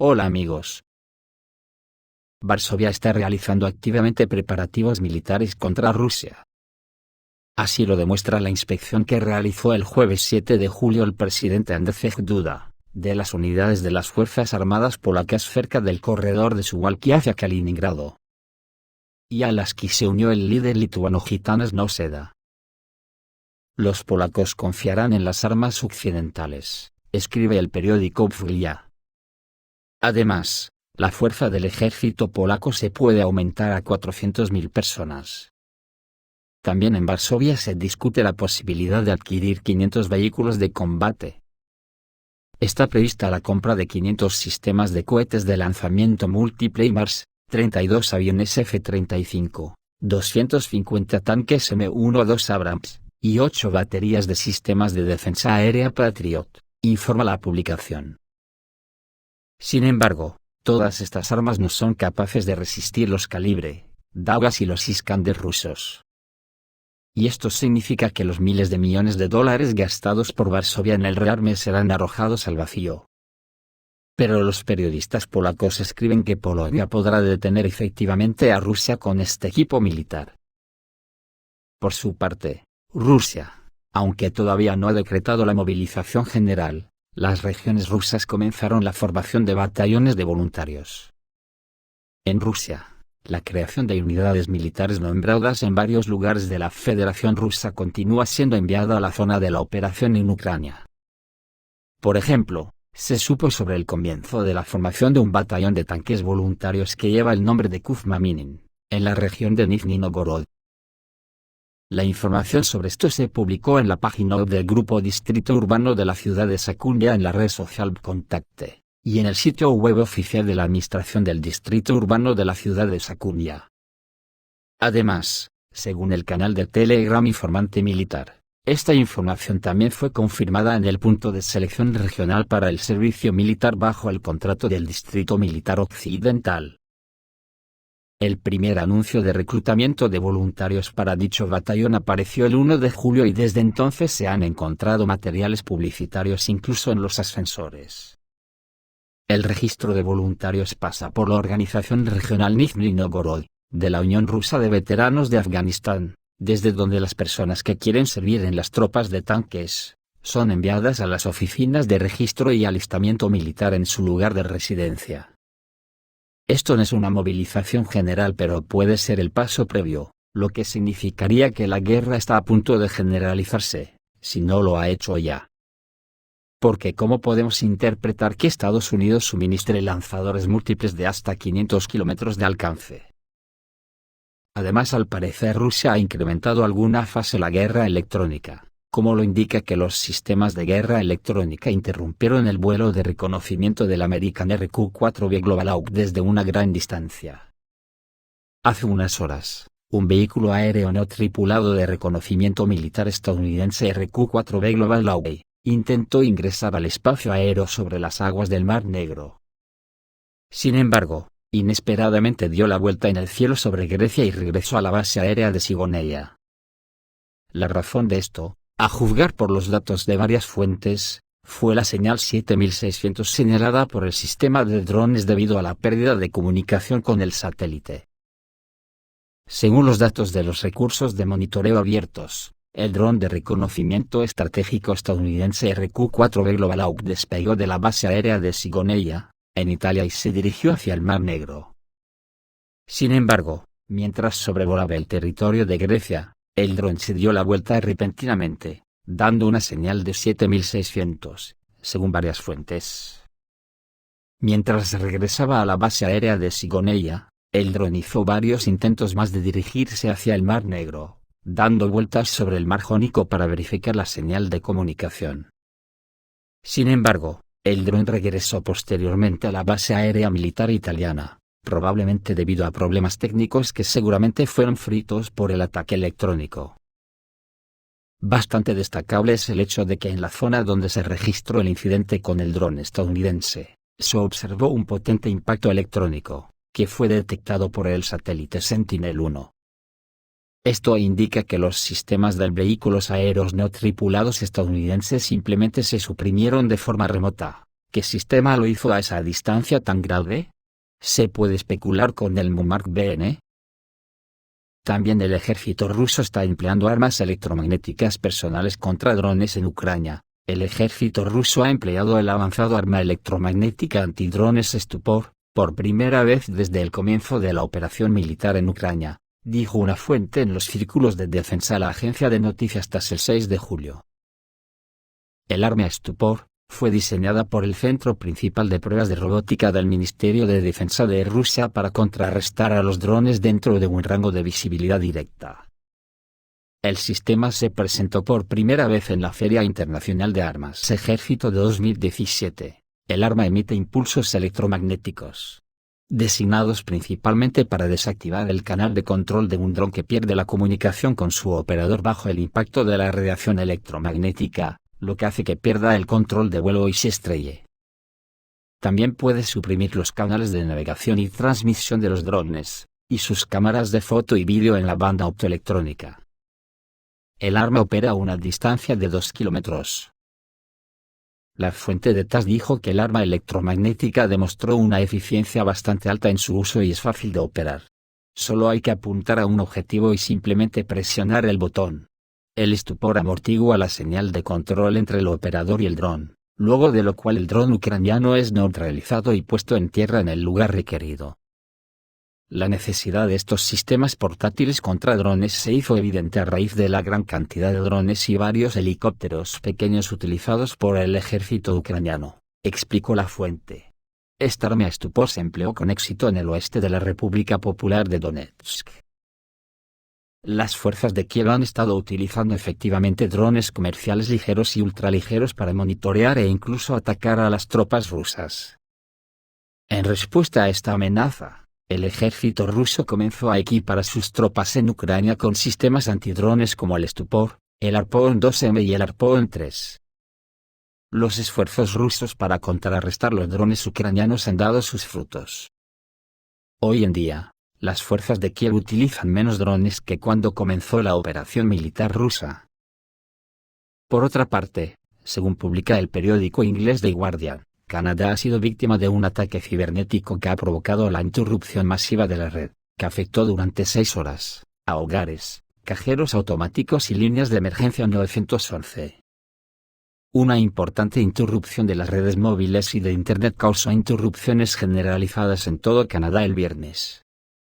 Hola amigos. Varsovia está realizando activamente preparativos militares contra Rusia. Así lo demuestra la inspección que realizó el jueves 7 de julio el presidente Andrzej Duda, de las unidades de las Fuerzas Armadas polacas cerca del corredor de Suwałki hacia Kaliningrado. Y a las que se unió el líder lituano Gitanas Nausėda. Los polacos confiarán en las armas occidentales, escribe el periódico Wschowa. Además, la fuerza del ejército polaco se puede aumentar a 400.000 personas. También en Varsovia se discute la posibilidad de adquirir 500 vehículos de combate. Está prevista la compra de 500 sistemas de cohetes de lanzamiento múltiple HIMARS, 32 aviones F-35, 250 tanques M1-2 Abrams, y 8 baterías de sistemas de defensa aérea Patriot, informa la publicación. Sin embargo, todas estas armas no son capaces de resistir los calibre, dagas y los Iskander rusos. Y esto significa que los miles de millones de dólares gastados por Varsovia en el rearme serán arrojados al vacío. Pero los periodistas polacos escriben que Polonia podrá detener efectivamente a Rusia con este equipo militar. Por su parte, Rusia, aunque todavía no ha decretado la movilización general, las regiones rusas comenzaron la formación de batallones de voluntarios. En Rusia, la creación de unidades militares nombradas en varios lugares de la Federación Rusa continúa siendo enviada a la zona de la operación en Ucrania. Por ejemplo, se supo sobre el comienzo de la formación de un batallón de tanques voluntarios que lleva el nombre de Kuzma-Minin, en la región de Nizhny Novgorod. La información sobre esto se publicó en la página web del Grupo Distrito Urbano de la ciudad de Sakulia en la red social Contacte, y en el sitio web oficial de la Administración del Distrito Urbano de la ciudad de Sakulia. Además, según el canal de Telegram Informante Militar, esta información también fue confirmada en el punto de selección regional para el servicio militar bajo el contrato del Distrito Militar Occidental. El primer anuncio de reclutamiento de voluntarios para dicho batallón apareció el 1 de julio y desde entonces se han encontrado materiales publicitarios incluso en los ascensores. El registro de voluntarios pasa por la organización regional Nizhny Novgorod, de la Unión Rusa de Veteranos de Afganistán, desde donde las personas que quieren servir en las tropas de tanques, son enviadas a las oficinas de registro y alistamiento militar en su lugar de residencia. Esto no es una movilización general pero puede ser el paso previo, lo que significaría que la guerra está a punto de generalizarse, si no lo ha hecho ya. Porque ¿cómo podemos interpretar que Estados Unidos suministre lanzadores múltiples de hasta 500 kilómetros de alcance? Además, al parecer Rusia ha incrementado alguna fase la guerra electrónica, como lo indica que los sistemas de guerra electrónica interrumpieron el vuelo de reconocimiento del American RQ-4B Global Hawk desde una gran distancia. Hace unas horas, un vehículo aéreo no tripulado de reconocimiento militar estadounidense RQ-4B Global Hawk intentó ingresar al espacio aéreo sobre las aguas del Mar Negro. Sin embargo, inesperadamente dio la vuelta en el cielo sobre Grecia y regresó a la base aérea de Sigoneia. La razón de esto, a juzgar por los datos de varias fuentes, fue la señal 7600 señalada por el sistema de drones debido a la pérdida de comunicación con el satélite. Según los datos de los recursos de monitoreo abiertos, el dron de reconocimiento estratégico estadounidense RQ-4B Global Hawk despegó de la base aérea de Sigoneia, en Italia y se dirigió hacia el Mar Negro. Sin embargo, mientras sobrevolaba el territorio de Grecia, el dron se dio la vuelta repentinamente, dando una señal de 7600, según varias fuentes. Mientras regresaba a la base aérea de Sigoneia, el dron hizo varios intentos más de dirigirse hacia el Mar Negro, dando vueltas sobre el Mar Jónico para verificar la señal de comunicación. Sin embargo, el dron regresó posteriormente a la base aérea militar italiana, probablemente debido a problemas técnicos que seguramente fueron fritos por el ataque electrónico. Bastante destacable es el hecho de que en la zona donde se registró el incidente con el dron estadounidense, se observó un potente impacto electrónico, que fue detectado por el satélite Sentinel-1. Esto indica que los sistemas de vehículos aéreos no tripulados estadounidenses simplemente se suprimieron de forma remota, ¿Qué sistema lo hizo a esa distancia tan grande? ¿Se puede especular con el Mumark BN? También el ejército ruso está empleando armas electromagnéticas personales contra drones en Ucrania. El ejército ruso ha empleado el avanzado arma electromagnética antidrones Stupor, por primera vez desde el comienzo de la operación militar en Ucrania, dijo una fuente en los círculos de defensa a la agencia de noticias TASS el 6 de julio. El arma Stupor fue diseñada por el Centro Principal de Pruebas de Robótica del Ministerio de Defensa de Rusia para contrarrestar a los drones dentro de un rango de visibilidad directa. El sistema se presentó por primera vez en la Feria Internacional de Armas Ejército de 2017. El arma emite impulsos electromagnéticos, designados principalmente para desactivar el canal de control de un dron que pierde la comunicación con su operador bajo el impacto de la radiación electromagnética, lo que hace que pierda el control de vuelo y se estrelle. También puede suprimir los canales de navegación y transmisión de los drones, y sus cámaras de foto y vídeo en la banda optoelectrónica. El arma opera a una distancia de 2 kilómetros. La fuente de TASS dijo que el arma electromagnética demostró una eficiencia bastante alta en su uso y es fácil de operar. Solo hay que apuntar a un objetivo y simplemente presionar el botón. El estupor amortigua la señal de control entre el operador y el dron, luego de lo cual el dron ucraniano es neutralizado y puesto en tierra en el lugar requerido. La necesidad de estos sistemas portátiles contra drones se hizo evidente a raíz de la gran cantidad de drones y varios helicópteros pequeños utilizados por el ejército ucraniano, explicó la fuente. Esta arma Stupor se empleó con éxito en el oeste de la República Popular de Donetsk. Las fuerzas de Kiev han estado utilizando efectivamente drones comerciales ligeros y ultraligeros para monitorear e incluso atacar a las tropas rusas. En respuesta a esta amenaza, el ejército ruso comenzó a equipar a sus tropas en Ucrania con sistemas antidrones como el Stupor, el Harpoon 2M y el Harpoon 3. Los esfuerzos rusos para contrarrestar los drones ucranianos han dado sus frutos. Hoy en día, las fuerzas de Kiev utilizan menos drones que cuando comenzó la operación militar rusa. Por otra parte, según publica el periódico inglés The Guardian, Canadá ha sido víctima de un ataque cibernético que ha provocado la interrupción masiva de la red, que afectó durante 6 horas a hogares, cajeros automáticos y líneas de emergencia 911. Una importante interrupción de las redes móviles y de Internet causó interrupciones generalizadas en todo Canadá el viernes,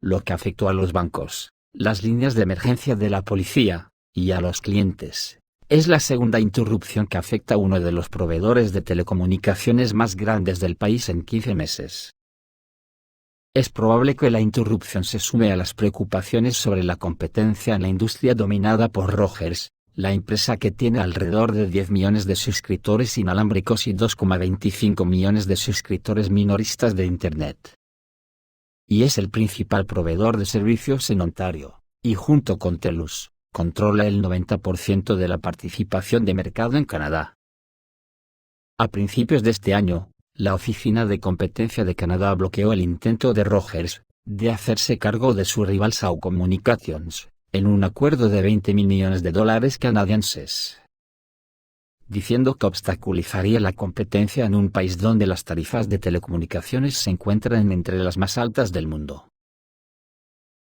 lo que afectó a los bancos, las líneas de emergencia de la policía, y a los clientes. Es la segunda interrupción que afecta a uno de los proveedores de telecomunicaciones más grandes del país en 15 meses. Es probable que la interrupción se sume a las preocupaciones sobre la competencia en la industria dominada por Rogers, la empresa que tiene alrededor de 10 millones de suscriptores inalámbricos y 2,25 millones de suscriptores minoristas de Internet. Y es el principal proveedor de servicios en Ontario, y junto con TELUS, controla el 90% de la participación de mercado en Canadá. A principios de este año, la Oficina de Competencia de Canadá bloqueó el intento de Rogers de hacerse cargo de su rival Shaw Communications, en un acuerdo de $20 millones canadienses, diciendo que obstaculizaría la competencia en un país donde las tarifas de telecomunicaciones se encuentran entre las más altas del mundo.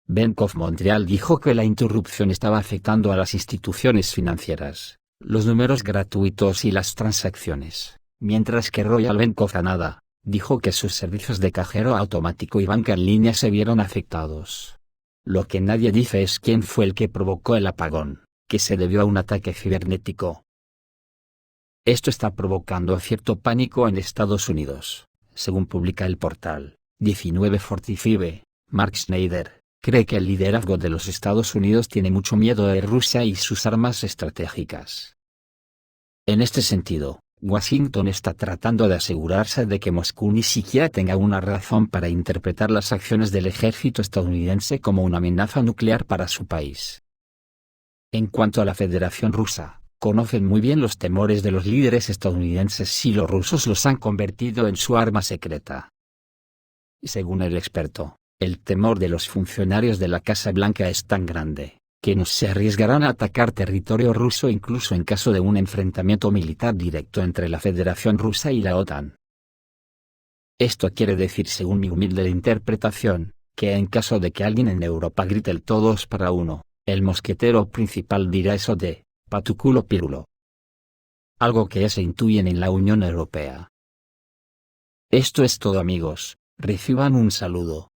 Bank of Montreal dijo que la interrupción estaba afectando a las instituciones financieras, los números gratuitos y las transacciones, mientras que Royal Bank of Canada dijo que sus servicios de cajero automático y banca en línea se vieron afectados. Lo que nadie dice es quién fue el que provocó el apagón, que se debió a un ataque cibernético. Esto está provocando cierto pánico en Estados Unidos, según publica el portal 1945. Mark Schneider cree que el liderazgo de los Estados Unidos tiene mucho miedo de Rusia y sus armas estratégicas. En este sentido, Washington está tratando de asegurarse de que Moscú ni siquiera tenga una razón para interpretar las acciones del ejército estadounidense como una amenaza nuclear para su país. En cuanto a la Federación Rusa, conocen muy bien los temores de los líderes estadounidenses y los rusos los han convertido en su arma secreta. Según el experto, el temor de los funcionarios de la Casa Blanca es tan grande, que no se arriesgarán a atacar territorio ruso incluso en caso de un enfrentamiento militar directo entre la Federación Rusa y la OTAN. Esto quiere decir, según mi humilde interpretación, que en caso de que alguien en Europa grite el todos para uno, el mosquetero principal dirá eso de patuculo pirulo. Algo que ya se intuyen en la Unión Europea. Esto es todo, amigos, reciban un saludo.